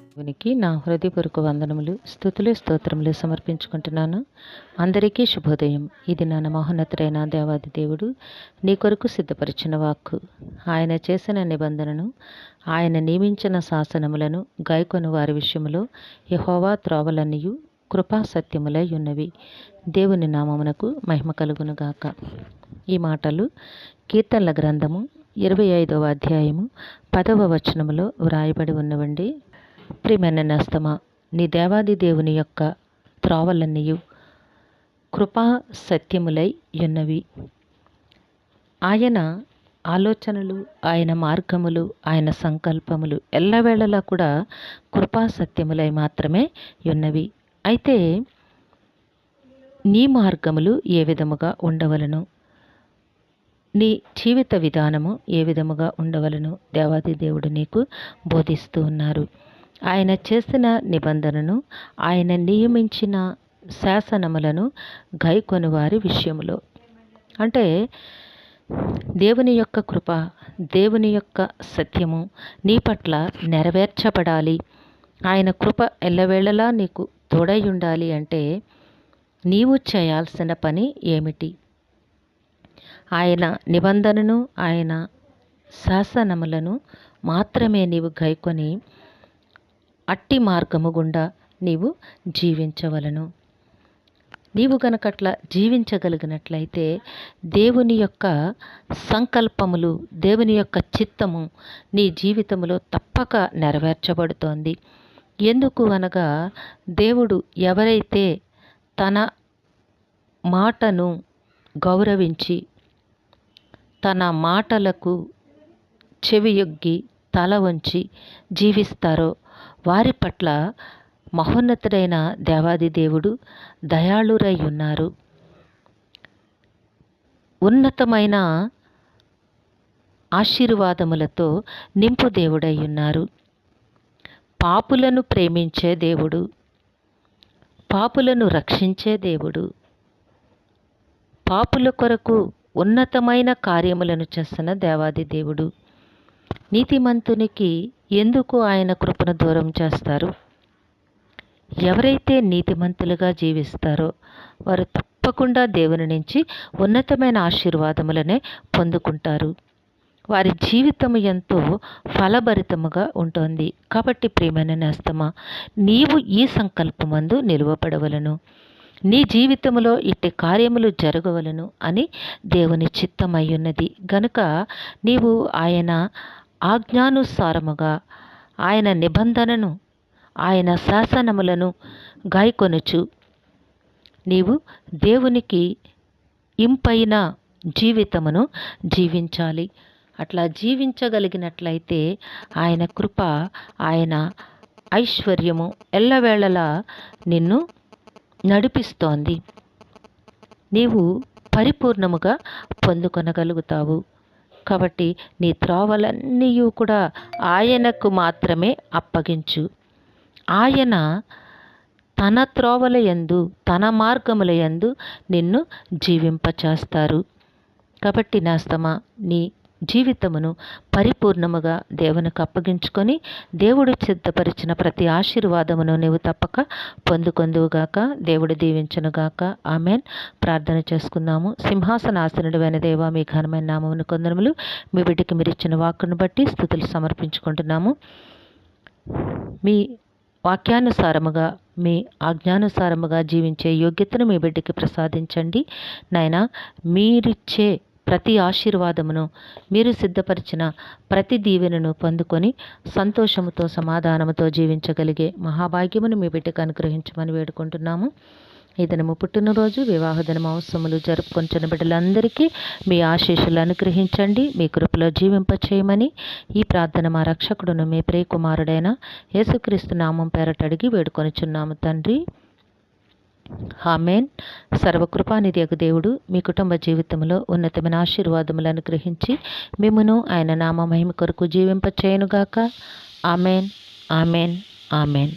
దేవునికి నా హృదయపూర్వక వందనములు, స్తుతులు, స్తోత్రములు సమర్పించుకుంటున్నాను. అందరికీ శుభోదయం. ఇది నా మహోన్నతుడైన దేవాది దేవుడు నీ కొరకు సిద్ధపరిచిన వాక్కు. ఆయన చేసిన నిబంధనను, ఆయన నియమించిన శాసనములను గైకొని వారి విషయంలో యెహోవా త్రోవలన్నీయు కృపా సత్యములై ఉన్నవి. దేవుని నామమునకు మహిమ కలుగునుగాక. ఈ మాటలు కీర్తనల గ్రంథము 25వ అధ్యాయము 10వ వచనములో వ్రాయబడి ఉన్నవండి. ప్రియమైన నేస్తమా, నీ దేవాది దేవుని యొక్క త్రోవలన్నీయు కృపా సత్యములై ఉన్నవి. ఆయన ఆలోచనలు, ఆయన మార్గములు, ఆయన సంకల్పములు ఎల్లవేళలా కూడా కృపా సత్యములై మాత్రమే ఉన్నవి. అయితే నీ మార్గములు ఏ విధముగా ఉండవలను, నీ జీవిత విధానము ఏ విధముగా ఉండవలను దేవాది దేవుడు నీకు బోధిస్తూ ఉన్నారు. ఆయన చేసిన నిబంధనను, ఆయన నియమించిన శాసనములను గైకొని వారి విషయంలో, అంటే దేవుని యొక్క కృప, దేవుని యొక్క సత్యము నీ పట్ల నెరవేర్చబడాలి. ఆయన కృప ఎల్లవేళలా నీకు తోడై ఉండాలి అంటే నీవు చేయాల్సిన పని ఏమిటి? ఆయన నిబంధనను, ఆయన శాసనములను మాత్రమే నీవు గైకొని అట్టి మార్గము గుండా నీవు జీవించవలను. నీవు గనకట్లా జీవించగలిగినట్లయితే దేవుని యొక్క సంకల్పములు, దేవుని యొక్క చిత్తము నీ జీవితంలో తప్పక నెరవేర్చబడుతోంది. ఎందుకు అనగా, దేవుడు ఎవరైతే తన మాటను గౌరవించి తన మాటలకు చెవియొగ్గి తల వంచి జీవిస్తారో వారి పట్ల మహోన్నతుడైన దేవాది దేవుడు దయాళురై ఉన్నారు. ఉన్నతమైన ఆశీర్వాదములతో నింపు దేవుడై ఉన్నారు. పాపులను ప్రేమించే దేవుడు, పాపులను రక్షించే దేవుడు, పాపుల కొరకు ఉన్నతమైన కార్యములను చేస్తున్న దేవాది దేవుడు. నీతిమంతునికి ఎందుకు ఆయన కృపను దూరం చేస్తారు? ఎవరైతే నీతిమంతులుగా జీవిస్తారో వారు తప్పకుండా దేవుని నుంచి ఉన్నతమైన ఆశీర్వాదములనే పొందుకుంటారు. వారి జీవితం ఎంతో ఫలభరితముగా ఉంటుంది. కాబట్టి ప్రియమైన నేస్తమా, నీవు ఈ సంకల్పమందు నిలువబడవలను. నీ జీవితంలో ఇట్టి కార్యములు జరగవలను అని దేవుని చిత్తమయ్యున్నది గనుక నీవు ఆయన ఆజ్ఞానుసారముగా ఆయన నిబంధనను, ఆయన శాసనములను గాయకొనుచు నీవు దేవునికి ఇంపైన జీవితమును జీవించాలి. అట్లా జీవించగలిగినట్లయితే ఆయన కృప, ఆయన ఐశ్వర్యము ఎల్లవేళలా నిన్ను నడిపిస్తోంది. నీవు పరిపూర్ణముగా పొందుకొనగలుగుతావు. కాబట్టి నీ త్రోవలన్నీ కూడా ఆయనకు మాత్రమే అప్పగించు. ఆయన తన త్రోవల యందు, తన మార్గముల యందు నిన్ను జీవింపచేస్తారు. కాబట్టి నేస్తమా, నీ జీవితమును పరిపూర్ణముగా దేవునికి అప్పగించుకొని దేవుడు సిద్ధపరిచిన ప్రతి ఆశీర్వాదమును నీవు తప్పక పొందుకొందువుగాక. దేవుడు దీవించునుగాక. ఆమెన్. ప్రార్థన చేసుకుందాము. సింహాసనాసనుడైన దేవా, మీ ఘనమైన నామమును కొందరములు. మీ బిడ్డకి మీరు ఇచ్చిన వాక్కును బట్టి స్తుతులు సమర్పించుకుంటున్నాము. మీ వాక్యానుసారముగా, మీ ఆజ్ఞానుసారముగా జీవించే యోగ్యతను మీ బిడ్డకి ప్రసాదించండి. నాయనా, మీరిచ్చే ప్రతి ఆశీర్వాదమును, మీరు సిద్ధపరిచిన ప్రతి దీవెనను పొందుకొని సంతోషముతో, సమాధానముతో జీవించగలిగే మహాభాగ్యమును మీ బిడ్డకు అనుగ్రహించమని వేడుకుంటున్నాము. ఈ దినము పుట్టినరోజు, వివాహ దినము అవసరములు జరుపుకొంటున్న బిడ్డలందరికీ మీ ఆశీస్సులు అనుగ్రహించండి. మీ కృపలో జీవింపచేయమని ఈ ప్రార్థన మా రక్షకుడును మీ ప్రియకుమారుడైన యేసుక్రీస్తు నామం పేరట అడిగి వేడుకొనుచున్నాము తండ్రి. ఆమేన్. సర్వకృపానిధియగు దేవుడు మీ కుటుంబ జీవితంలో ఉన్నతమైన ఆశీర్వాదములను అనుగ్రహించి మిమ్మును ఆయన నామ మహిమ కొరకు జీవింపచేయునుగాక. ఆమేన్, ఆమేన్, ఆమేన్.